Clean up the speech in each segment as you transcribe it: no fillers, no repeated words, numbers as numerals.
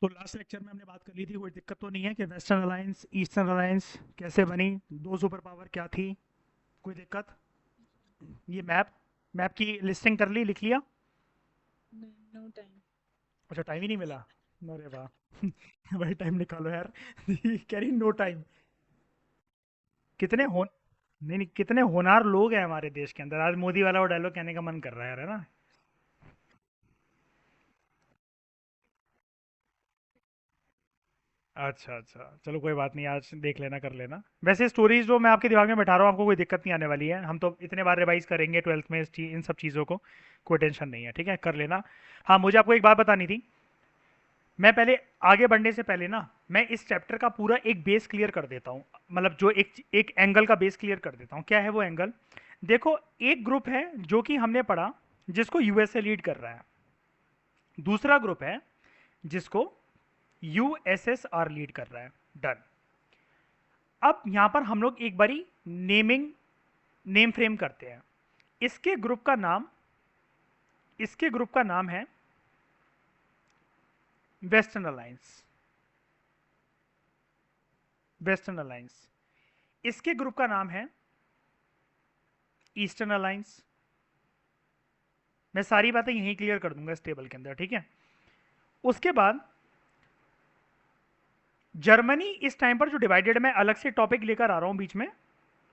तो last lecture में हमने बात कर ली थी, कोई दिक्कत तो नहीं है कि वेस्टर्न अलायंस ईस्टर्न अलायंस कैसे बनी, दो सुपर पावर क्या थी, कोई दिक्कत? ये मैप मैप की लिस्टिंग कर ली, लिख लिया? नहीं, नो टाइम। अच्छा, टाइम ही नहीं मिला? अरे वाह भाई टाइम निकालो यार कह रही नो टाइम। कितने हो नहीं नहीं, कितने होनहार लोग हैं हमारे देश के अंदर, आज मोदी वाला वो डायलॉग कहने का मन कर रहा है यार, है ना? अच्छा अच्छा, चलो कोई बात नहीं, आज देख लेना, कर लेना। वैसे स्टोरीज जो मैं आपके दिमाग में बैठा रहा हूँ, आपको कोई दिक्कत नहीं आने वाली है, हम तो इतने बार रिवाइज करेंगे ट्वेल्थ में इन सब चीज़ों को, कोई टेंशन नहीं है, ठीक है, कर लेना। हाँ, मुझे आपको एक बात बतानी थी। मैं पहले आगे बढ़ने से पहले ना, मैं इस चैप्टर का पूरा एक बेस क्लियर कर देता हूँ, मतलब जो एक एक एंगल का बेस क्लियर कर देता हूँ। क्या है वो एंगल? देखो, एक ग्रुप है जो कि हमने पढ़ा, जिसको यूएसए लीड कर रहा है। दूसरा ग्रुप है जिसको यूएसएसआर लीड कर रहा है। डन। अब यहां पर हम लोग एक बारी नेम फ्रेम करते हैं। इसके ग्रुप का नाम इसके ग्रुप का नाम है वेस्टर्न अलायंस। Western alliance. इसके ग्रुप का नाम है ईस्टर्न अलायंस। मैं सारी बातें यहीं क्लियर कर दूंगा इस टेबल के अंदर, ठीक है? उसके बाद जर्मनी, इस टाइम पर जो डिवाइडेड, मैं अलग से टॉपिक लेकर आ रहा हूं बीच में।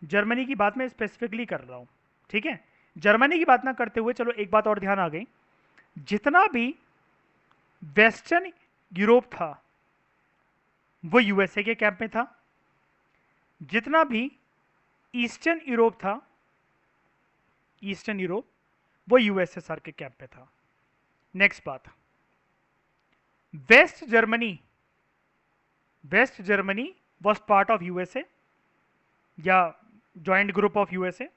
जर्मनी की बात मैं स्पेसिफिकली कर रहा हूं, ठीक है? जर्मनी की बात ना करते हुए चलो एक बात और ध्यान आ गई। जितना भी वेस्टर्न यूरोप था, वो यूएसए के कैंप में था। जितना भी ईस्टर्न यूरोप था, ईस्टर्न यूरोप, वो यूएसएसआर के कैंप में था। नेक्स्ट बात, West Germany West Germany was part of USA, या joint group of USA.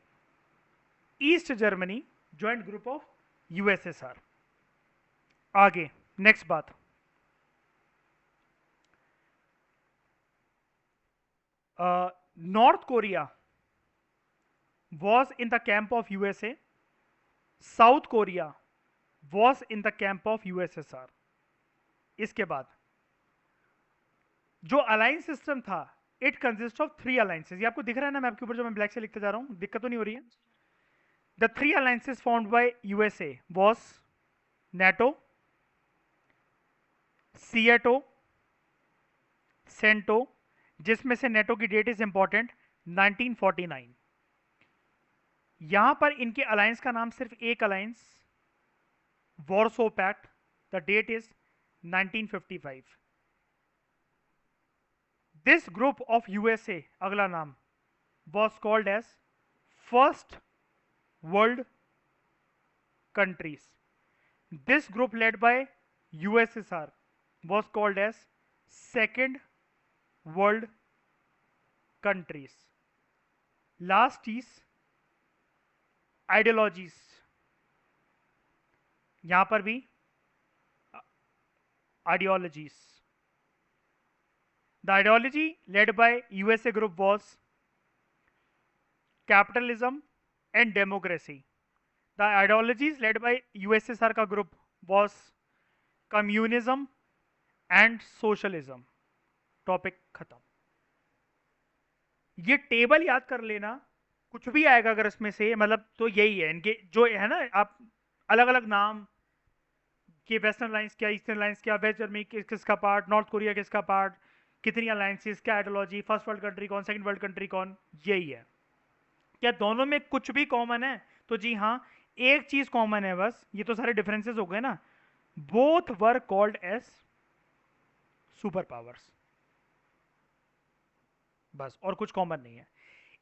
East Germany joint group of USSR. आगे, नेक्स्ट बात, North Korea was in the camp of USA. South Korea was in the camp of USSR. इसके बाद जो alliance system था, it consist of three alliances. ये आपको दिख रहा है ना मैप के ऊपर, जो मैं ब्लैक से लिखते जा रहा हूं, दिक्कत तो नहीं हो रही है? The three alliances formed by USA was NATO, SEATO, CENTO. जिसमें से नेटो की डेट इज इंपॉर्टेंट, 1949। यहां पर इनके अलायंस का नाम सिर्फ एक alliance, Warsaw Pact. The date is 1955। This group of USA, अगला नाम, was called as first world countries. This group led by USSR was called as Second World Countries. Last is ideologies. यहां पर भी ideologies. The ideology led by USA group was capitalism and democracy. The ideologies led by USSR का group was communism and socialism. Topic खत्म। ये table याद कर लेना, कुछ भी आएगा अगर इसमें से, मतलब तो यही है इनके जो है ना। आप अलग अलग नाम कि वेस्टर्न अलायंस क्या, ईस्टर्न अलायंस क्या, वेस्ट जर्मनी किसका पार्ट, नॉर्थ कोरिया किसका पार्ट, कितनी अलायंसेस, क्या आइडियोलॉजी, फर्स्ट वर्ल्ड कंट्री कौन, सेकंड वर्ल्ड कंट्री कौन, यही है। क्या दोनों में कुछ भी कॉमन है? तो जी हाँ, एक चीज कॉमन है बस, ये तो सारे डिफरेंसेस हो गए ना। Both were called as super powers, बस, और कुछ कॉमन नहीं है।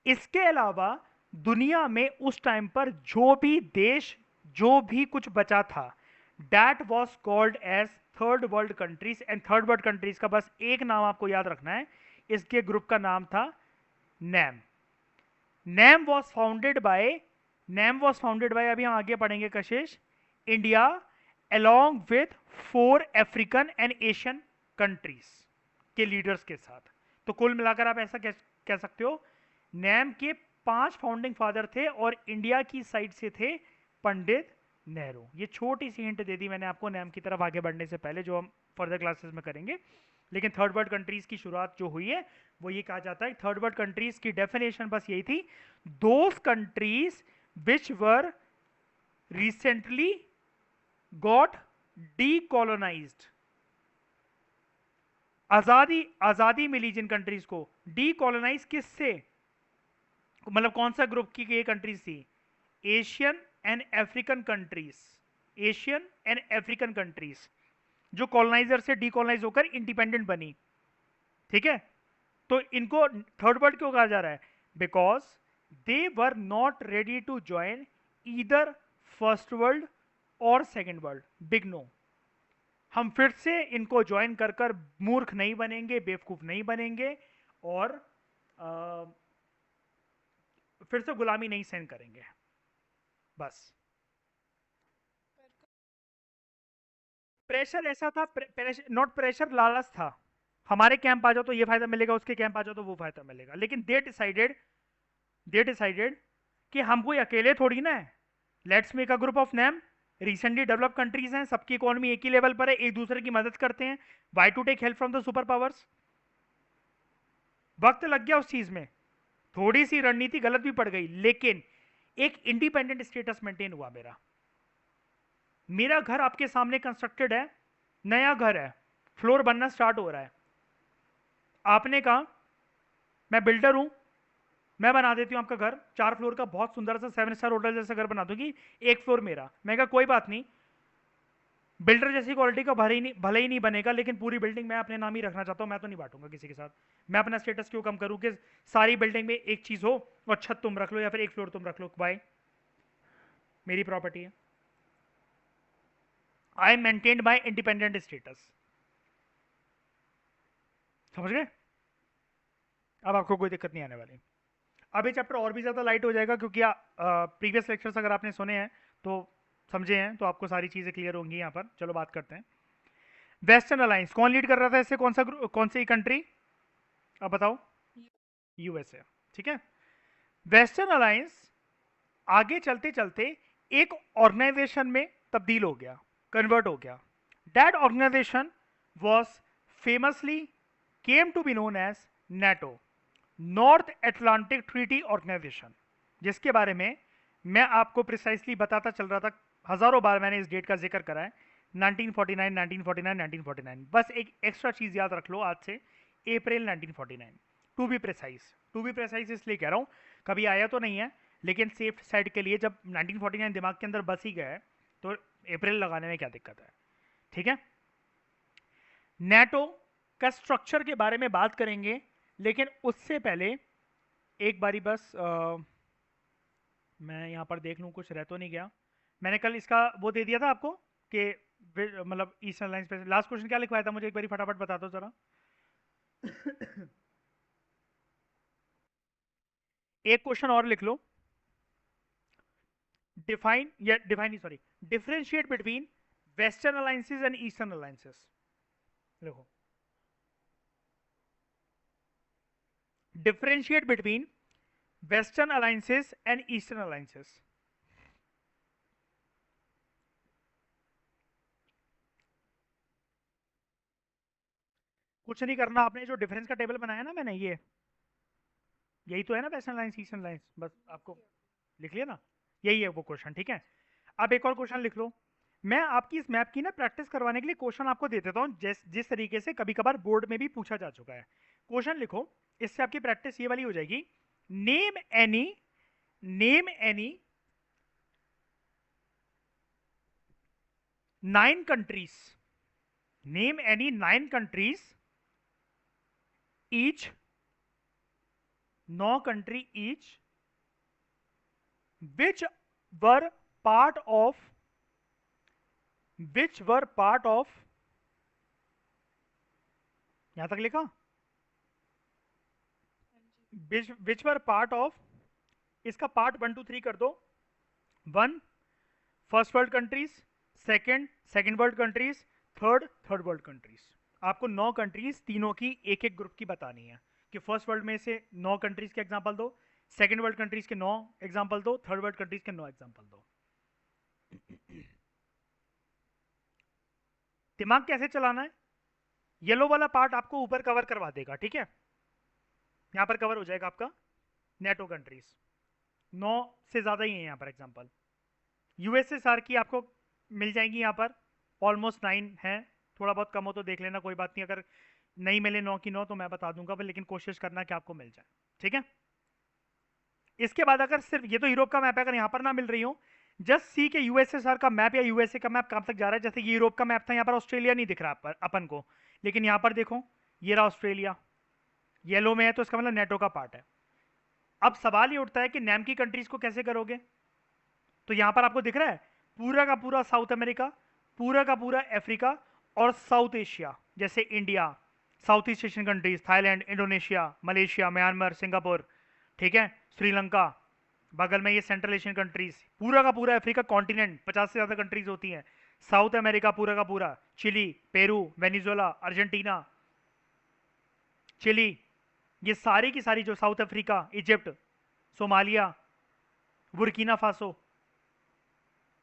इसके अलावा दुनिया में उस टाइम पर जो भी देश, जो भी कुछ बचा था, that was called as third world countries. And third world countries का बस एक नाम आपको याद रखना है, इसके ग्रुप का नाम था NAM. NAM was founded by अभी हम आगे पढ़ेंगे कशिश, India along with four African and Asian countries के लीडर्स के साथ। तो कुल मिलाकर आप ऐसा कह सकते हो, नैम के 5 फाउंडिंग फादर थे और इंडिया की साइड से थे पंडित नेहरू। ये छोटी सी हिंट दे दी मैंने आपको नैम की तरफ आगे बढ़ने से पहले, जो हम फर्दर क्लासेस में करेंगे। लेकिन थर्ड वर्ल्ड कंट्रीज की शुरुआत जो हुई है वो ये कहा जाता है, थर्ड वर्ल्ड कंट्रीज की डेफिनेशन बस यही थी, those countries which were recently got decolonized. आजादी आजादी मिली जिन कंट्रीज को, डीकोलोनाइज किससे, मतलब कौन सा ग्रुप की ये कंट्रीज थी, Asian and African countries, Asian and African countries जो कॉलोनाइजर से डीकोलोनाइज होकर इंडिपेंडेंट बनी। ठीक है, तो इनको थर्ड वर्ल्ड क्यों कहा जा रहा है, because they were not ready to join either first world और सेकेंड वर्ल्ड। बिग नो, हम फिर से इनको ज्वाइन कर कर मूर्ख नहीं बनेंगे, बेवकूफ नहीं बनेंगे, और फिर से गुलामी नहीं सहन करेंगे, बस। प्रेशर ऐसा था, नॉट प्रेशर, लालच था, हमारे कैंप आ जाओ तो ये फायदा मिलेगा, उसके कैंप आ जाओ तो वो फायदा मिलेगा। लेकिन दे डिसाइडेड कि हम कोई अकेले थोड़ी ना है, let's make a group of name, recently develop countries हैं, सबकी इकोनॉमी एक ही लेवल पर है, एक दूसरे की मदद करते हैं, why to take help from the super powers. वक्त लग गया उस चीज में, थोड़ी सी रणनीति गलत भी पड़ गई, लेकिन एक इंडिपेंडेंट स्टेटस मेंटेन हुआ मेरा। मेरा घर आपके सामने कंस्ट्रक्टेड है, नया घर है, फ्लोर बनना स्टार्ट हो रहा है, आपने कहा मैं बिल्डर हूं, मैं बना देती हूँ आपका घर, 4 फ्लोर का बहुत सुंदर सा 7 स्टार होटल जैसा घर बना दूंगी, 1 फ्लोर मेरा। मैं कहा कोई बात नहीं, बिल्डर जैसी क्वालिटी का भले ही नहीं बनेगा, लेकिन पूरी बिल्डिंग मैं अपने नाम ही रखना चाहता हूँ, मैं तो नहीं बांटूंगा किसी के साथ। मैं अपना स्टेटस क्यों कम करूँ कि सारी बिल्डिंग में एक चीज हो और छत तुम रख लो या फिर 1 फ्लोर तुम रख लो, बाय, मेरी प्रॉपर्टी है। आई मेंटेन्ड माई इंडिपेंडेंट स्टेटस। समझ गए, अब आपको कोई दिक्कत नहीं आने वाली। अब ये चैप्टर और भी ज़्यादा लाइट हो जाएगा, क्योंकि प्रीवियस लेक्चर्स अगर आपने सुने हैं तो समझे हैं, तो आपको सारी चीज़ें क्लियर होंगी यहाँ पर। चलो बात करते हैं। वेस्टर्न अलायंस कौन लीड कर रहा था इससे, कौन सी कंट्री, अब बताओ, यूएसए। ठीक है, वेस्टर्न अलायंस आगे चलते चलते एक ऑर्गेनाइजेशन में तब्दील हो गया, कन्वर्ट हो गया। That organization was famously came to be known as NATO, North Atlantic Treaty Organization, जिसके बारे में मैं आपको प्रिसाइसली बताता चल रहा था, हजारों बार मैंने इस डेट का जिक्र करा है, 1949 1949 1949। बस एक एक्स्ट्रा चीज याद रख लो आज से, अप्रैल 1949, टू बी प्रिसाइज इसलिए कह रहा हूं, कभी आया तो नहीं है, लेकिन सेफ साइड के लिए जब 1949 दिमाग के अंदर बस ही गया है तो अप्रैल लगाने में क्या दिक्कत है। ठीक है, नेटो का स्ट्रक्चर के बारे में बात करेंगे, लेकिन उससे पहले एक बारी बस मैं यहाँ पर देख लूँ कुछ रह तो नहीं गया। मैंने कल इसका वो दे दिया था आपको कि मतलब ईस्टर्न अलायंस पे लास्ट क्वेश्चन क्या लिखवाया था, मुझे एक बारी फटाफट बता दो जरा। एक क्वेश्चन और लिख लो, define sorry, differentiate between western alliances and eastern alliances. देखो, differentiate between western alliances and eastern alliances. कुछ नहीं करना, आपने जो डिफरेंस का टेबल बनाया ना मैंने, ये यही तो है ना वेस्टर्न अलायंस ईस्टर्न अलायंस, बस आपको लिख लिया ना, यही है वो क्वेश्चन। ठीक है, अब एक और क्वेश्चन लिख लो। मैं आपकी इस मैप की ना प्रैक्टिस करवाने के लिए क्वेश्चन आपको दे देता हूँ, जिस तरीके से कभी कभार बोर्ड में भी पूछा जा चुका है। क्वेश्चन लिखो, इससे आपकी प्रैक्टिस ये वाली हो जाएगी। Name any 9 countries, name any 9 countries, each 9 country each, which were part of यहां तक लिखा, which were part of, इसका पार्ट 1 2 3 कर दो। 1 first world countries, second world countries, third world countries. आपको 9 कंट्रीज तीनों की एक एक ग्रुप की बतानी है, कि फर्स्ट वर्ल्ड में से 9 कंट्रीज के एग्जांपल दो, सेकंड वर्ल्ड कंट्रीज के 9 एग्जांपल दो, थर्ड वर्ल्ड कंट्रीज के 9 एग्जांपल दो। दिमाग कैसे चलाना है, येलो वाला पार्ट आपको ऊपर कवर करवा देगा, ठीक है, यहाँ पर कवर हो जाएगा आपका नेटो कंट्रीज, 9 से ज़्यादा ही है यहाँ पर एग्जांपल। यूएसएसआर की आपको मिल जाएंगी यहाँ पर ऑलमोस्ट 9 है, थोड़ा बहुत कम हो तो देख लेना, कोई बात नहीं, अगर नहीं मिले 9 की 9 तो मैं बता दूंगा, पर लेकिन कोशिश करना कि आपको मिल जाए, ठीक है। इसके बाद अगर सिर्फ ये तो यूरोप का मैप है, अगर यहाँ पर ना मिल रही हो, जस्ट सी के यूएसएसआर का मैप या यूएसए का मैप कहाँ तक जा रहा है। जैसे ये यूरोप का मैप था, यहाँ पर ऑस्ट्रेलिया नहीं दिख रहा अपन को, लेकिन यहाँ पर देखो ये रहा ऑस्ट्रेलिया, येलो में है, तो इसका मतलब नेटो का पार्ट है। अब सवाल ये उठता है कि नैम की कंट्रीज को कैसे करोगे। तो यहां पर आपको दिख रहा है पूरा का पूरा साउथ अमेरिका, पूरा का पूरा अफ्रीका और साउथ एशिया, जैसे India, south East Asian countries, Thailand, Indonesia, Malaysia, Myanmar, Singapore, ठीक है, श्रीलंका, बगल में ये सेंट्रल एशियन कंट्रीज, पूरा का पूरा अफ्रीका कॉन्टिनेंट, 50 से ज्यादा कंट्रीज होती हैं, साउथ अमेरिका पूरा का पूरा, चिली, पेरू, वेनिजुला, अर्जेंटीना, चिली, ये सारी की सारी जो south Africa, Egypt, Somalia, Burkina Faso,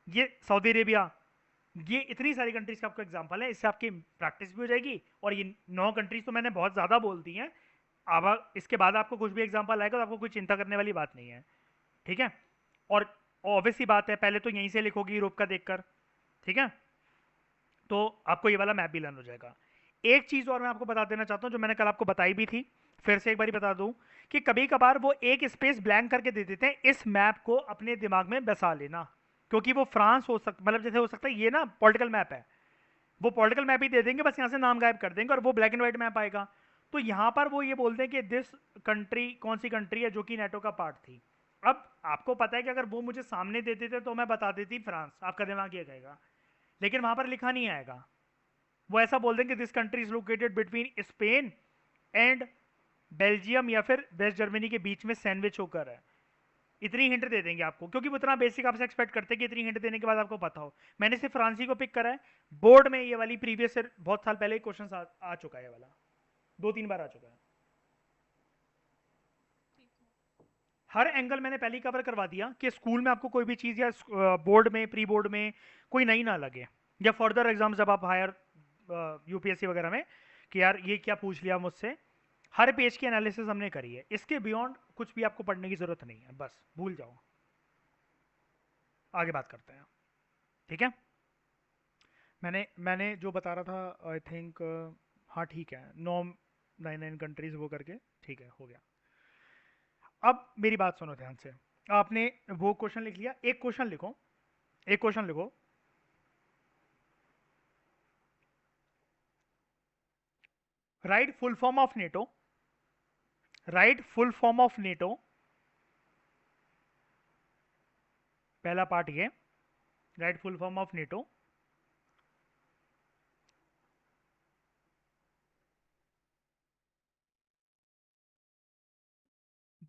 ये सऊदी अरेबिया, ये इतनी सारी कंट्रीज का आपको एग्जांपल है। इससे आपकी प्रैक्टिस भी हो जाएगी, और ये 9 कंट्रीज तो मैंने बहुत ज़्यादा बोल दी हैं। अब इसके बाद आपको कुछ भी एग्जांपल आएगा तो आपको कोई चिंता करने वाली बात नहीं है, ठीक है। और ऑब्वियस सी बात है, पहले तो यहीं से लिखोगी यूरोप का देखकर, ठीक है, तो आपको ये वाला मैप भी लर्न हो जाएगा। एक चीज़ और मैं आपको बता देना चाहता हूँ, जो मैंने कल आपको बताई भी थी, फिर से एक बार बता दूं, कि कभी कभार वो एक स्पेस ब्लैंक करके दे देते हैं, इस मैप को अपने दिमाग में बसा लेना, क्योंकि वो फ्रांस हो सकता, मतलब जैसे हो सकता है ये ना पॉलिटिकल मैप है, वो पॉलिटिकल मैप ही दे देंगे, बस यहाँ से नाम गायब कर देंगे और वो ब्लैक एंड व्हाइट मैप आएगा। तो यहाँ पर वो ये बोलते हैं कि दिस कंट्री कौन सी कंट्री है जो कि नेटो का पार्ट थी। अब आपको पता है कि अगर वो मुझे सामने दे देते तो मैं बता देती फ्रांस, आपका दिमाग ये कहेगा, लेकिन वहां पर लिखा नहीं आएगा। वो ऐसा बोल देंगे this country is located between Spain and Belgium, या फिर वेस्ट जर्मनी के बीच में सैंडविच होकर है। इतनी हिंट दे देंगे आपको, क्योंकि वो इतना बेसिक आपसे एक्सपेक्ट करते हैं कि इतनी हिंट देने के बाद आपको पता हो। मैंने सिर्फ फ्रांसी को पिक करा है, बोर्ड में ये वाली प्रीवियस बहुत साल पहले क्वेश्चन आ चुका है, ये वाला 2-3 बार आ चुका है। ठीक है। हर एंगल मैंने पहले ही कवर करवा दिया कि स्कूल में आपको कोई भी चीज़ या बोर्ड में, प्री बोर्ड में कोई नई ना लगे, या फर्दर एग्जाम जब आप हायर यूपीएससी वगैरह में, कि यार ये क्या पूछ लिया मुझसे। हर पेज की एनालिसिस हमने करी है, इसके बियॉन्ड कुछ भी आपको पढ़ने की जरूरत नहीं है, बस भूल जाओ। आगे बात करते हैं, ठीक है। मैंने जो बता रहा था, आई थिंक, हाँ ठीक है, 9 कंट्रीज वो करके, ठीक है, हो गया। अब मेरी बात सुनो ध्यान से। आपने वो क्वेश्चन लिख लिया, एक क्वेश्चन लिखो, एक क्वेश्चन लिखो, right full form of NATO, right full form of NATO, पहला पार्ट ये, right full form of NATO,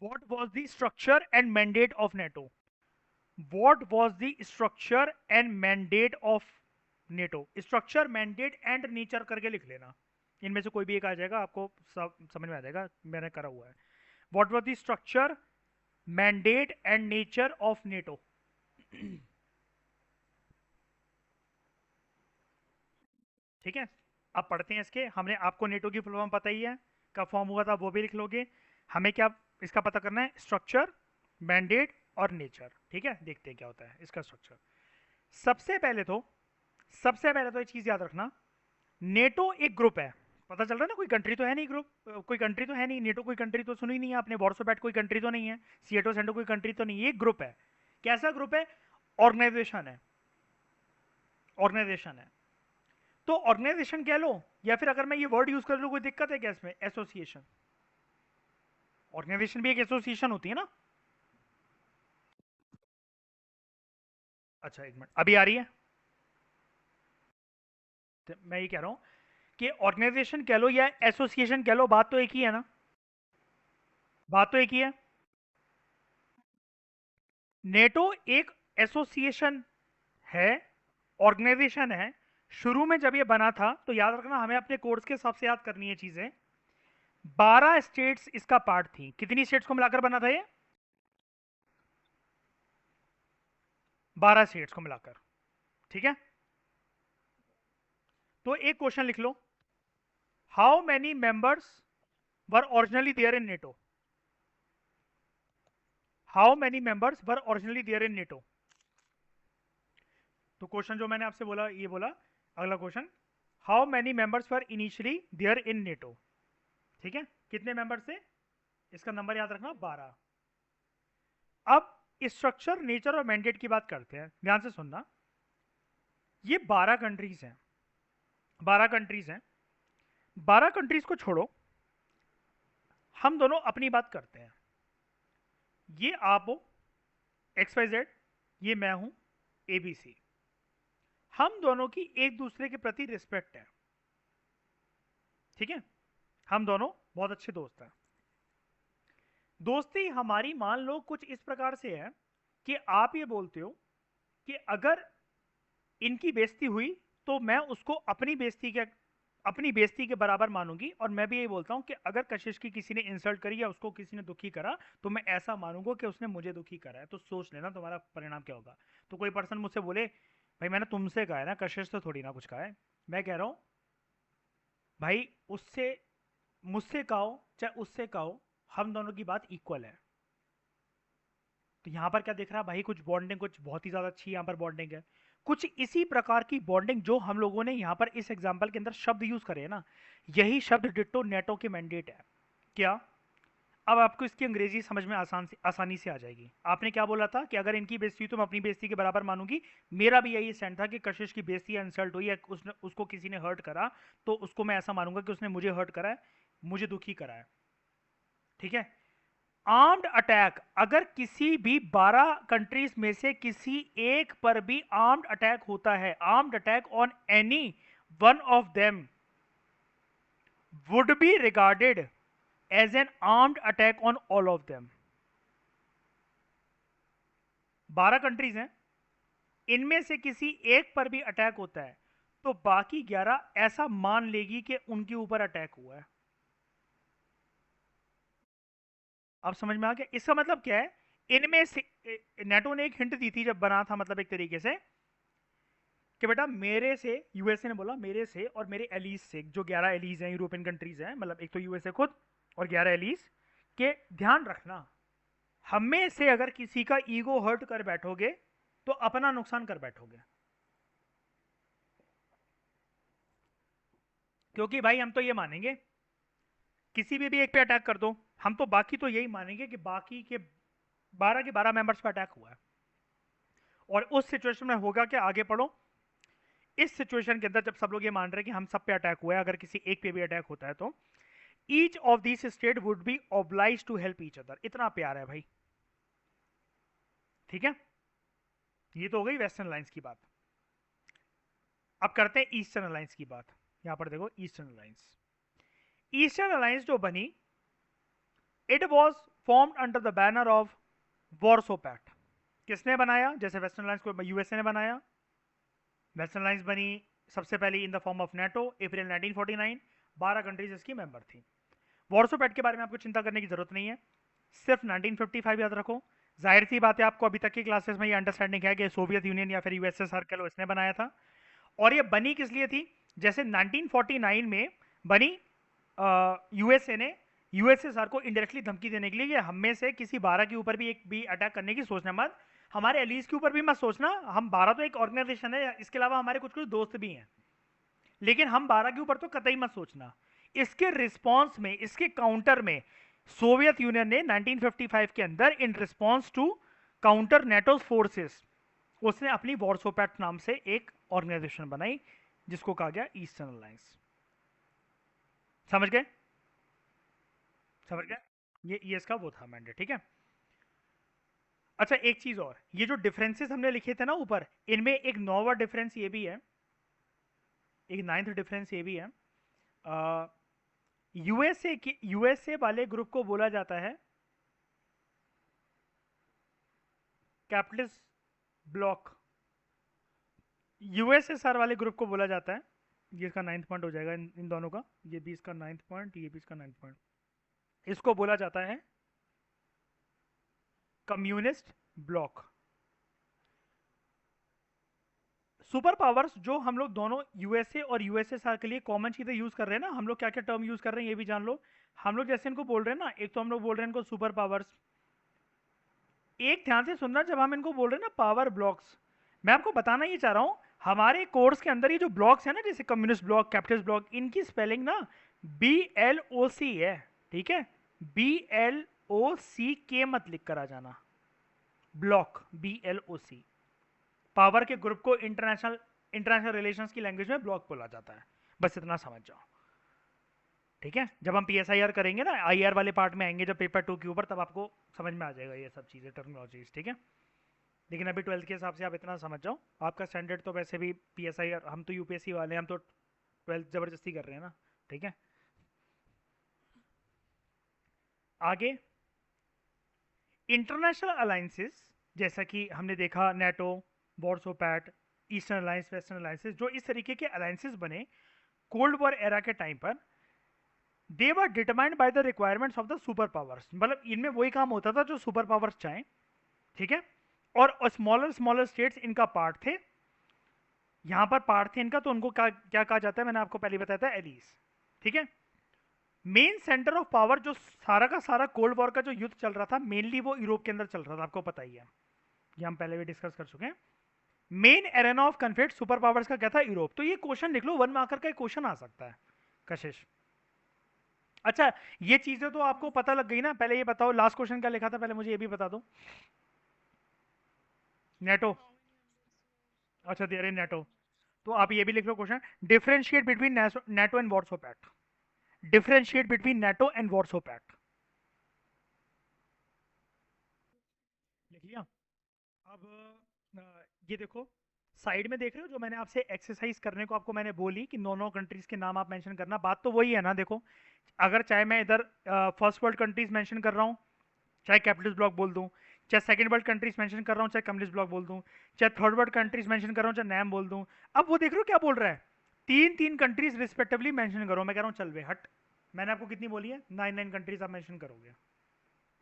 what was the structure and mandate of NATO, what was the structure and mandate of NATO, structure, mandate and nature करके लिख लेना, इनमें से कोई भी एक आ जाएगा, आपको सब समझ में आ जाएगा, मैंने करा हुआ है। What was the structure, mandate and nature of NATO. ठीक है, अब पढ़ते हैं इसके। हमने आपको नेटो की फुल फॉर्म पता ही है, कब फॉर्म हुआ था वो भी लिख लोगे। हमें क्या इसका पता करना है, स्ट्रक्चर, मैंडेट और नेचर, ठीक है। देखते हैं क्या होता है इसका स्ट्रक्चर। सबसे पहले तो सबसे पहले तो एक चीज याद रखना, नेटो एक ग्रुप है, पता चल रहा है ना, कोई कंट्री तो है नहीं, ग्रुप कोई कंट्री तो है नहीं, नेटो कोई कंट्री तो सुनी नहीं है आपने, वॉर्सोपैट कोई कंट्री तो नहीं है, सीएटो सेंटो कोई कंट्री तो नहीं है, एक ग्रुप है। कैसा ग्रुप है, ऑर्गेनाइजेशन है, ऑर्गेनाइजेशन है। तो ऑर्गेनाइजेशन कह लो, या फिर अगर मैं ये वर्ड यूज कर लूं, कोई दिक्कत है क्या इसमें, एसोसिएशन। ऑर्गेनाइजेशन भी एक एसोसिएशन होती है ना। अच्छा एक मिनट, अभी आ रही है। तो मैं ये कह रहा हूं कि ऑर्गेनाइजेशन कह लो या एसोसिएशन कह लो, बात तो एक ही है ना, बात तो एक ही है। नेटो एक एसोसिएशन है, ऑर्गेनाइजेशन है। शुरू में जब ये बना था, तो याद रखना, हमें अपने कोर्स के हिसाब से याद करनी है चीजें। 12 स्टेट्स इसका पार्ट थी, कितनी स्टेट्स को मिलाकर बना था ये, 12 स्टेट्स को मिलाकर, ठीक है। तो एक क्वेश्चन लिख लो, how many members were originally there in NATO? How many members were originally there in NATO? तो क्वेश्चन जो मैंने आपसे बोला, ये बोला अगला question, how many members were initially there in NATO? ठीक है, कितने मेंबर्स थे? इसका नंबर याद रखना 12। अब स्ट्रक्चर, नेचर और मैंडेट की बात करते हैं, ध्यान से सुनना। ये 12 कंट्रीज हैं, 12 कंट्रीज हैं। 12 कंट्रीज को छोड़ो, हम दोनों अपनी बात करते हैं। ये आप हो XYZ, ये मैं हूं ABC। हम दोनों की एक दूसरे के प्रति रिस्पेक्ट है, ठीक है? हम दोनों बहुत अच्छे दोस्त हैं। दोस्ती हमारी मान लो कुछ इस प्रकार से है कि आप ये बोलते हो कि अगर इनकी बेइज्जती हुई तो मैं उसको अपनी बेइज्जती के बराबर मानूंगी, और मैं भी यही बोलता हूं कि अगर कशिश की किसी ने इंसल्ट करी या उसको किसी ने दुखी करा तो मैं ऐसा मानूंगा कि उसने मुझे दुखी करा है। तो सोच लेना तुम्हारा परिणाम क्या होगा। तो कोई पर्सन मुझसे बोले, भाई मैंने तुमसे कहा है ना, कशिश तो थोड़ी ना कुछ कहा है। मैं कह रहा हूं भाई, उससे मुझसे कहो चाहे उससे कहो, हम दोनों की बात इक्वल है। तो यहाँ पर क्या दिख रहा है भाई, कुछ बॉन्डिंग कुछ बहुत ही ज्यादा अच्छी यहाँ पर बॉन्डिंग है। कुछ इसी प्रकार की बॉन्डिंग जो हम लोगों ने यहाँ पर इस एग्जाम्पल के अंदर शब्द यूज करे हैं ना, यही शब्द डिट्टो नेटो के मैंडेट है। क्या? अब आपको इसकी अंग्रेजी समझ में आसानी से आ जाएगी। आपने क्या बोला था कि अगर इनकी बेइज्जती हुई तो मैं अपनी बेइज्जती के बराबर मानूंगी। मेरा भी यही स्टैंड था कि कशिश की बेइज्जती या इंसल्ट हुई या उसको किसी ने हर्ट करा तो उसको मैं ऐसा मानूंगा कि उसने मुझे हर्ट करा है, मुझे दुखी करा है। ठीक है? आर्म्ड अटैक, अगर किसी भी 12 कंट्रीज में से किसी एक पर भी आर्म्ड अटैक होता है, armed attack on any one of them would be regarded as an armed attack on all of them. 12 countries हैं, इनमें से किसी एक पर भी अटैक होता है तो बाकी 11 ऐसा मान लेगी कि उनके ऊपर अटैक हुआ है। अब समझ में आ गया? इसका मतलब क्या है? इनमें से नेटो ने एक हिंट दी थी जब बना था, मतलब एक तरीके से कि बेटा मेरे से, यूएसए ने बोला मेरे से और मेरे एलीज से, जो 11 एलीज हैं यूरोपियन कंट्रीज हैं, मतलब एक तो यूएसए खुद और 11 एलीज, के ध्यान रखना, हम में से अगर किसी का ईगो हर्ट कर बैठोगे तो अपना नुकसान कर बैठोगे। क्योंकि भाई हम तो ये मानेंगे, किसी भी एक पे अटैक कर दो, हम तो बाकी तो यही मानेंगे कि बाकी के 12 के 12 मेंबर्स पे अटैक हुआ है। और उस सिचुएशन में होगा क्या, आगे पढ़ो। इस सिचुएशन के अंदर जब सब लोग ये मान रहे हैं कि हम सब पे अटैक हुआ है, अगर किसी एक पे भी अटैक होता है तो each of this state would be oblige to help each other. इतना प्यार है भाई, ठीक है? ये तो हो गई वेस्टर्न अलायंस की बात। अब करते हैं ईस्टर्न अलायंस की बात। यहां पर देखो ईस्टर्न अलायंस, ईस्टर्न अलायंस जो बनी, it was formed under the banner of Warsaw Pact. किसने बनाया? जैसे वेस्टर्न अलायंस को यूएसए ने बनाया, वेस्टर्न अलायंस बनी सबसे पहले in the form of NATO April 1949। 12 countries इसकी मेंबर थी। वॉर्सो पैक्ट के बारे में आपको चिंता करने की जरूरत नहीं है, सिर्फ 1955 याद रखो। जाहिर सी बात है, आपको अभी तक की क्लासेस में ये अंडरस्टैंडिंग है कि सोवियत यूनियन या फिर यूएसएसआर कह लो, इसने बनाया था। और ये बनी किस लिए थी? जैसे 1949 में बनी यूएसए ने यूएसएसआर को इनडायरेक्टली धमकी देने के लिए कि हम में से किसी 12 के ऊपर भी एक भी अटैक करने की सोचना मत, हमारे एलीज के ऊपर भी मत सोचना, हम 12 तो एक ऑर्गेनाइजेशन है, इसके अलावा हमारे कुछ कुछ दोस्त भी हैं, लेकिन हम 12 के ऊपर तो कतई मत सोचना। इसके रिस्पॉन्स में, इसके काउंटर में सोवियत यूनियन ने 1955 के अंदर in response to counter NATO forces, उसने अपनी वॉर्सो पैक्ट नाम से एक ऑर्गेनाइजेशन बनाई जिसको कहा गया ईस्टर्न अलायंस। समझ गए? समझ गए? ये इसका वो था मैंडेट, ठीक है? अच्छा एक चीज और, ये जो डिफरेंसेस हमने लिखे थे ना ऊपर, इनमें एक नौवा डिफरेंस ये भी है, एक नाइन्थ डिफरेंस ये भी है। यूएसए वाले ग्रुप को बोला जाता है कैपिटलिस्ट ब्लॉक, यूएसएसआर वाले ग्रुप को बोला जाता है, ये इसका नाइन्थ पॉइंट हो जाएगा इन दोनों का, ये भी इसका नाइन्थ पॉइंट, ये भी इसका नाइन्थ पॉइंट, इसको बोला जाता है कम्युनिस्ट ब्लॉक। सुपर पावर्स जो हम लोग दोनों यूएसए और यूएसएसआर के लिए कॉमन चीज़ें यूज़ कर रहे हैं ना, हम लोग क्या क्या टर्म यूज़ कर रहे हैं ये भी जान लो। हम लोग जैसे इनको बोल रहे हैं ना, एक तो हम लोग बोल रहे हैं इनको सुपर पावर्स। एक ध्यान से सुनना, जब हम इनको बोल रहे हैं ना पावर ब्लॉक्स, मैं आपको बताना ये चाह रहा हूँ, हमारे कोर्स के अंदर ये जो ब्लॉक्स है ना, जैसे कम्युनिस्ट ब्लॉक, कैपिटलिस्ट ब्लॉक, इनकी स्पेलिंग ना BLOC है, ठीक है। BLOC के मत लिख कर आ जाना, ब्लॉक BLOC। पावर के ग्रुप को इंटरनेशनल इंटरनेशनल रिलेशंस की लैंग्वेज में ब्लॉक बोला जाता है, बस इतना समझ जाओ, ठीक है। जब हम PSIR करेंगे ना, IR वाले पार्ट में आएंगे जब पेपर 2 के ऊपर, तब आपको समझ में आ जाएगा ये सब चीज़ें, टर्मिनोलॉजीज, ठीक है। लेकिन अभी 12th के हिसाब से आप इतना समझ जाओ, आपका स्टैंडर्ड तो वैसे भी PSIR, हम तो UPSC वाले हैं, हम तो 12th ज़बरदस्ती कर रहे हैं ना, ठीक है। आगे इंटरनेशनल अलायंसेस, जैसा कि हमने देखा NATO, Warsaw Pact, eastern alliance, western alliances, जो इस तरीके के अलायंसेस बने कोल्ड वॉर एरा के टाइम पर, they were determined by the requirements of the super powers. मतलब इनमें वही काम होता था जो सुपर पावर्स चाहें, ठीक है। और स्मॉलर स्मॉलर स्टेट्स इनका पार्ट थे, यहां पर पार्ट थे इनका, तो उनको क्या कहा जाता है, मैंने आपको पहले बताया था, एलीज, ठीक है। मेन सेंटर ऑफ पावर जो सारा का सारा कोल्ड वॉर का जो युद्ध चल रहा था, मेनली वो यूरोप के अंदर चल रहा था, आपको पता ही है, ये हम पहले भी डिस्कस कर चुके हैं। Main arena of conflict super powers का क्या था, यूरोप। तो ये क्वेश्चन लिख लो, 1 मार्कर का एक क्वेश्चन आ सकता है, कशिश। अच्छा, ये चीजें तो आपको पता लग गई ना। पहले ये बताओ लास्ट क्वेश्चन क्या लिखा था, पहले मुझे ये भी बता दो। नेटो, अच्छा दे रहे नेटो, तो आप ये भी लिख लो question, differentiate between NATO and Warsaw Pact, differentiate between NATO and Warsaw Pact, लिख लिया। अब ये देखो, साइड में देख रहे हो जो मैंने आपसे एक्सरसाइज करने को आपको मैंने बोली कि नौ नौ कंट्रीज के नाम आप मेंशन करना, बात तो वही है ना। देखो, अगर चाहे मैं इधर फर्स्ट वर्ल्ड कंट्रीज मेंशन कर रहा हूँ, चाहे कैपिटलिस्ट ब्लॉक बोल दूं, चाहे सेकंड वर्ल्ड कंट्रीज मेंशन कर रहा हूँ, चाहे कम्युनिस्ट ब्लॉक बोल दूं, चाहे थर्ड वर्ल्ड कंट्रीज मेंशन कर रहा हूँ, चाहे नैम बोल दूं, अब वो देख रहे हो क्या बोल रहा है, तीन तीन कंट्रीज रिस्पेक्टिवली मेंशन करो। मैं कह रहा हूँ चल वे हट, मैंने आपको कितनी बोली है, 9 कंट्रीज आप मेंशन करोगे।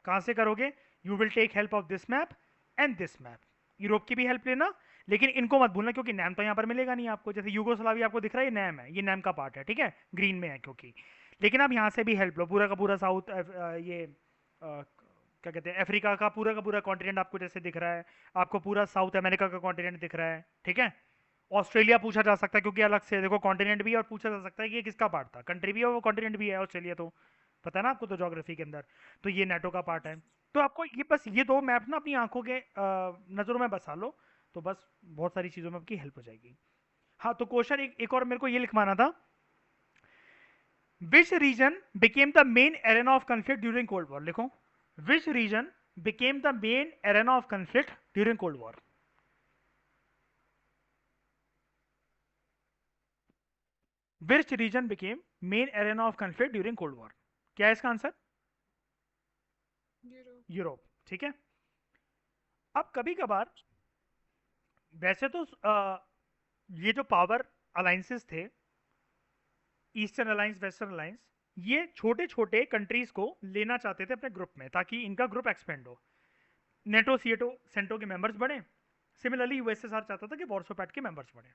कहाँ से करोगे, you will take help of this map and this map, Europe की भी हेल्प लेना, लेकिन इनको मत भूलना क्योंकि नैम तो यहाँ पर मिलेगा नहीं आपको। जैसे यूगोस्लाविया आपको दिख रहा है, ये नैम है, ये नैम का पार्ट है, ठीक है, ग्रीन में है क्योंकि। लेकिन आप यहाँ से भी हेल्प लो, पूरा का पूरा साउथ, ये क्या कहते हैं, अफ्रीका का पूरा कॉन्टिनेंट आपको जैसे दिख रहा है, आपको पूरा साउथ अमेरिका का कॉन्टिनेंट दिख रहा है, ठीक है। ऑस्ट्रेलिया पूछा जा सकता है क्योंकि अलग से देखो कॉन्टिनेंट भी है, और पूछा जा सकता है कि ये किसका पार्ट था, कंट्री भी है और वो कॉन्टिनेंट भी है ऑस्ट्रेलिया, तो पता है ना आपको तो ज्योग्राफी के अंदर, तो ये नेटो का पार्ट है। तो आपको ये बस ये दो मैप ना अपनी आंखों के नज़रों में बसा लो, तो बस बहुत सारी चीज़ों में आपकी हेल्प हो जाएगी। हाँ, तो क्वेश्चन एक और मेरे को ये लिखवाना था, which region became the main arena of conflict during cold war, लिखो, which region became the main arena of conflict during cold war. Which region became main arena of conflict during cold war, क्या है इसका answer, Europe. Europe, ठीक है। अब कभी कभार वैसे तो ये जो पावर अलायंसेस थे, ईस्टर्न अलायंस, वेस्टर्न अलायंस, ये छोटे छोटे कंट्रीज को लेना चाहते थे अपने ग्रुप में ताकि इनका ग्रुप एक्सपेंड हो, नेटो सीएटो सेंटो के मेंबर्स बढ़े। सिमिलरली यूएसएसआर चाहता था कि वॉर्सोपैट के मेंबर्स बढ़े।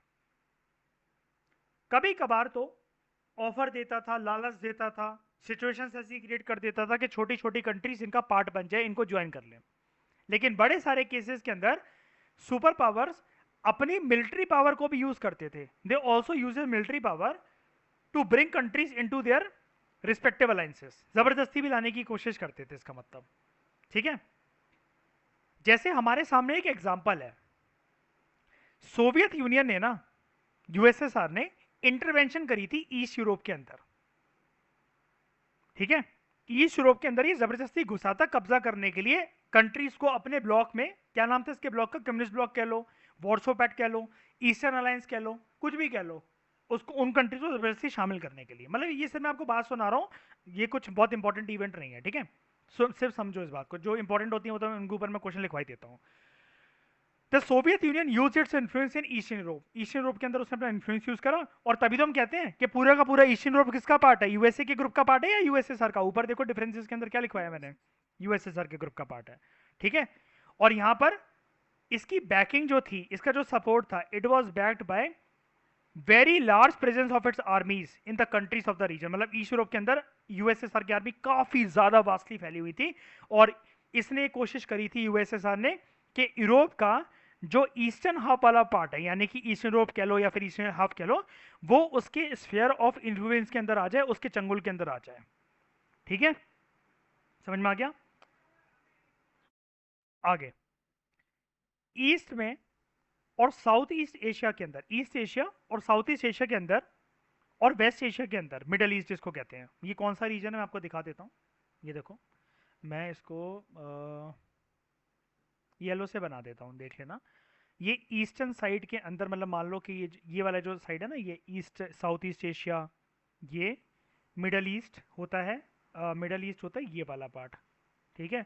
कभी कभार तो ऑफर देता था, लालच देता था, सिचुएशंस ऐसी क्रिएट कर देता था कि छोटी छोटी कंट्रीज इनका पार्ट बन जाए, इनको ज्वाइन कर ले। लेकिन बड़े सारे केसेस के अंदर सुपर पावर्स अपनी मिलिट्री पावर को भी यूज करते थे, they also use military power to bring countries into their respective alliances, जबरदस्ती भी लाने की कोशिश करते थे, इसका मतलब, ठीक है। जैसे हमारे सामने एक एग्जांपल है, सोवियत यूनियन ने ना, यूएसएसआर ने इंटरवेंशन करी थी ईस्ट यूरोप के अंदर, ठीक है। ईस्ट यूरोप के अंदर ये जबरदस्ती घुसा था कब्जा करने के लिए कंट्रीज को अपने ब्लॉक में, क्या नाम था इसके ब्लॉक का, कम्युनिस्ट ब्लॉक कह लो, वॉर्सोपैट कह लो, ईस्टर्न अलायंस कह लो, कुछ भी कह लो, उसको उन कंट्रीज को जबरदस्ती शामिल करने के लिए। मतलब ये सिर्फ मैं आपको बात सुना रहा हूँ, ये कुछ बहुत इंपॉर्टेंट इवेंट नहीं है, ठीक है। सिर्फ समझो इस बात को, जो इंपॉर्टेंट होती है वो तो उनके ऊपर मैं क्वेश्चन लिखवाई देता हूँ। The Soviet union use its influence in eastern Europe, eastern Europe के अंदर उसने अपना इन्फ्लुएंस यूज करा, और तभी तो हम कहते हैं कि पूरा का पूरा ईस्टर्न यूरोप किसका पार्ट है, यूएसए के ग्रुप का पार्ट है या यूएसएसआर का। ऊपर देखो डिफरेंसेस के अंदर क्या लिखवाया मैंने, यूएसएसआर के ग्रुप का पार्ट है, ठीक है। और यहाँ पर इसकी बैकिंग जो थी, इसका जो सपोर्ट था, it was backed by very large presence of its armies in the countries of the region. मतलब ईस्ट यूरोप के अंदर यूएसएसआर की आर्मी काफी ज्यादा वास्टली फैली हुई थी, और इसने कोशिश करी थी यूएसएसआर ने कि यूरोप का जो ईस्टर्न हाफ वाला पार्ट है, यानी कि ईस्टर्न यूरोप कह लो या फिर ईस्टर्न हाफ कह लो, वो उसके स्फीयर ऑफ इन्फ्लुएंस के अंदर आ जाए, उसके चंगुल के अंदर आ जाए। ठीक है, समझ में आ गया? आगे ईस्ट में और साउथ ईस्ट एशिया के अंदर, ईस्ट एशिया और साउथ ईस्ट एशिया के अंदर और वेस्ट एशिया के अंदर, मिडल ईस्ट जिसको कहते हैं, ये कौन सा रीजन है मैं आपको दिखा देता हूँ। ये देखो, मैं इसको येलो से बना देता हूँ, देख लेना। ये ईस्टर्न साइड के अंदर, मतलब मान लो कि ये वाला जो साइड है ना, ये ईस्ट साउथ ईस्ट एशिया, ये मिडल ईस्ट होता है। मिडल ईस्ट होता है ये वाला पार्ट, ठीक है।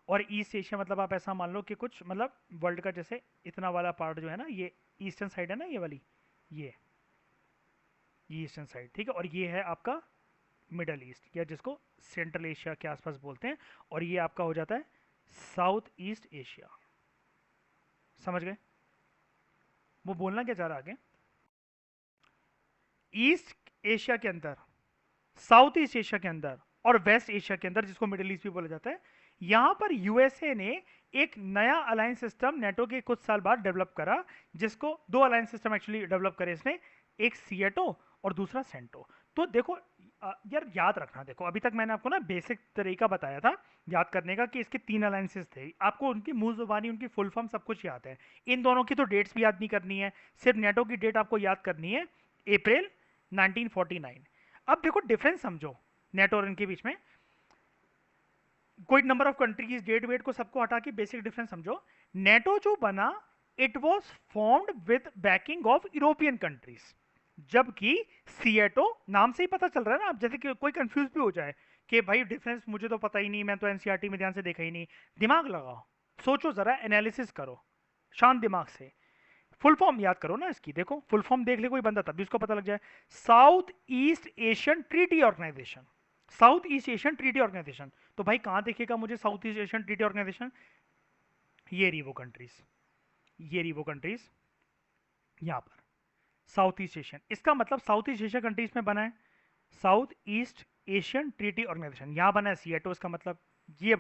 और ईस्ट एशिया मतलब आप ऐसा मान लो कि कुछ मतलब वर्ल्ड का जैसे इतना वाला पार्ट जो है ना, ये ईस्टर्न साइड है ना, ये वाली, ये ईस्टर्न साइड, ठीक है। और ये है आपका मिडल ईस्ट, या जिसको सेंट्रल एशिया के आसपास बोलते हैं। और ये आपका हो जाता है साउथ ईस्ट एशिया। समझ गए? वो बोलना क्या चाह रहा आगे? ईस्ट एशिया के अंदर, साउथ ईस्ट एशिया के अंदर और वेस्ट एशिया के अंदर, जिसको मिडिल ईस्ट भी बोला जाता है, यहां पर यूएसए ने एक नया अलायंस सिस्टम नेटो के कुछ साल बाद डेवलप करा, जिसको दो अलायंस सिस्टम एक्चुअली डेवलप करे इसने, एक सीएटो और दूसरा सेंटो। तो देखो यार याद रखना, देखो अभी तक मैंने आपको ना बेसिक तरीका बताया था याद करने का कि इसके तीन अलायंसेस थे, आपको उनकी मुंह जुबानी उनकी फुल फॉर्म सब कुछ याद है। इन दोनों की तो डेट्स भी याद नहीं करनी है, सिर्फ नेटो की डेट आपको याद करनी है, अप्रैल 1949। अब देखो डिफरेंस समझो नेटो और इनके बीच में, कोई नंबर ऑफ कंट्रीज डेट वेट को सबको हटा के बेसिक डिफरेंस समझो। नेटो जो बना, it was formed with banking of European countries, जबकि सीएटो, नाम से ही पता चल रहा है ना, अब जैसे कि कोई कंफ्यूज भी हो जाए कि भाई डिफरेंस मुझे तो पता ही नहीं, मैं तो एनसीईआरटी में ध्यान से देखा ही नहीं, दिमाग लगाओ, सोचो जरा, एनालिसिस करो शांत दिमाग से, फुल फॉर्म याद करो ना इसकी। देखो फुल फॉर्म देख ले कोई बंदा तब भी उसको पता लग जाए। South East Asian Treaty Organization, South East Asian Treaty Organization. तो भाई कहां देखेगा मुझे South East Asian Treaty Organization? ये रही वो कंट्रीज, ये रही वो कंट्रीज यहां पर, साउथ ईस्ट एशियन। इसका मतलब साउथ ईस्ट एशिया कंट्रीज में बना है South East Asian Treaty Organization, यहां बना है सीएटो, इसका मतलब ये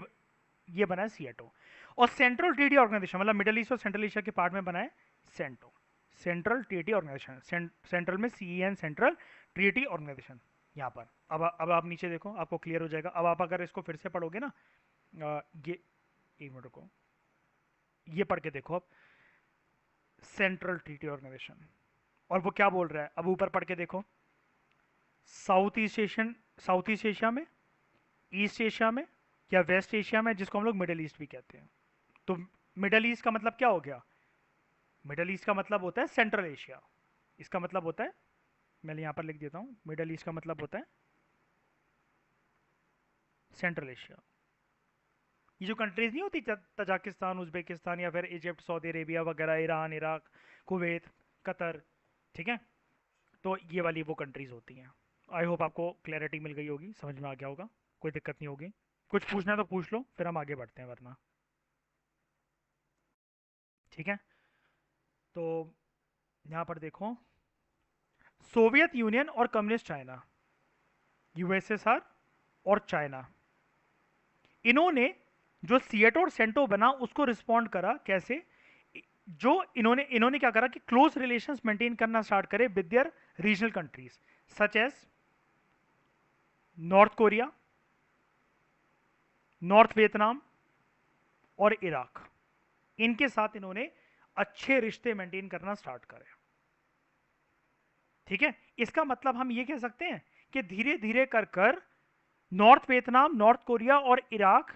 ये बना है सीएटो। और सेंट्रल ट्रीटी ऑर्गेनाइजेशन मतलब मिडिल ईस्ट और सेंट्रल एशिया के पार्ट में बना है CENTO, Central Treaty Organization, Central में सीईएन, सेंट्रल ट्रीटी ऑर्गेनाइजेशन यहाँ पर। अब आप नीचे देखो, आपको क्लियर हो जाएगा। अब आप अगर इसको फिर से पढ़ोगे ना, ये एक मिनट को, ये पढ़ के देखो अब, सेंट्रल ट्रीटी ऑर्गेनाइजेशन, और वो क्या बोल रहा है, अब ऊपर पढ़ के देखो, south East Asian, south east Asia में, ईस्ट एशिया में या वेस्ट एशिया में, जिसको हम लोग मिडिल ईस्ट भी कहते हैं। तो मिडिल ईस्ट का मतलब क्या हो गया? मिडिल ईस्ट का मतलब होता है सेंट्रल एशिया, इसका मतलब होता है, मैं यहाँ पर लिख देता हूँ, मिडिल ईस्ट का मतलब होता है सेंट्रल एशिया। ये जो कंट्रीज नहीं होती, तजाकिस्तान, उज्बेकिस्तान या फिर इजिप्ट, सऊदी अरेबिया वगैरह, ईरान, इराक, कुवैत, कतर, ठीक है, तो ये वाली वो कंट्रीज होती हैं। आई होप आपको क्लैरिटी मिल गई होगी, समझ में आ गया होगा, कोई दिक्कत नहीं होगी। कुछ पूछना है तो पूछ लो, फिर हम आगे बढ़ते हैं, वरना ठीक है। तो यहाँ पर देखो, सोवियत यूनियन और कम्युनिस्ट चाइना, यूएसएसआर और चाइना, इन्होंने जो सिएटो और सेंटो बना उसको रिस्पॉन्ड करा कैसे? जो इन्होंने इन्होंने क्या करा कि क्लोज रिलेशंस मेंटेन करना स्टार्ट करे with their regional countries such as North Korea, North Vietnam और इराक। इनके साथ इन्होंने अच्छे रिश्ते मेंटेन करना स्टार्ट करे, ठीक है। इसका मतलब हम ये कह सकते हैं कि धीरे धीरे कर कर नॉर्थ वियतनाम, नॉर्थ कोरिया और इराक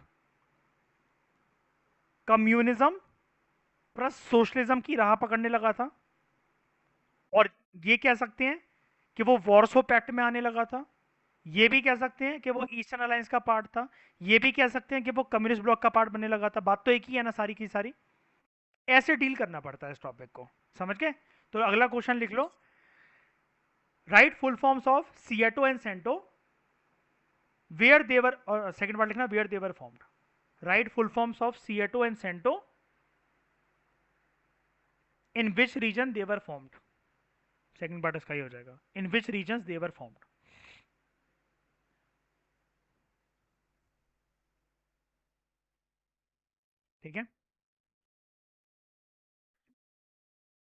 कम्युनिज्म प्लस सोशलिज्म की राह पकड़ने लगा था। और ये कह सकते हैं कि वो वॉर्सो पैक्ट में आने लगा था, ये भी कह सकते हैं कि वो ईस्टर्न अलायंस का पार्ट था, ये भी कह सकते हैं कि वो कम्युनिस्ट ब्लॉक का पार्ट बनने लगा था। बात तो एक ही है ना सारी की सारी। ऐसे डील करना पड़ता है इस टॉपिक को, समझ गए? तो अगला क्वेश्चन लिख लो, write full forms of SEATO and CENTO where they were, और सेकंड पार्ट लिखना where they were formed. Write full forms of SEATO and CENTO in which region they were formed, second part इसका ही हो जाएगा, इन which region they were formed. ठीक है।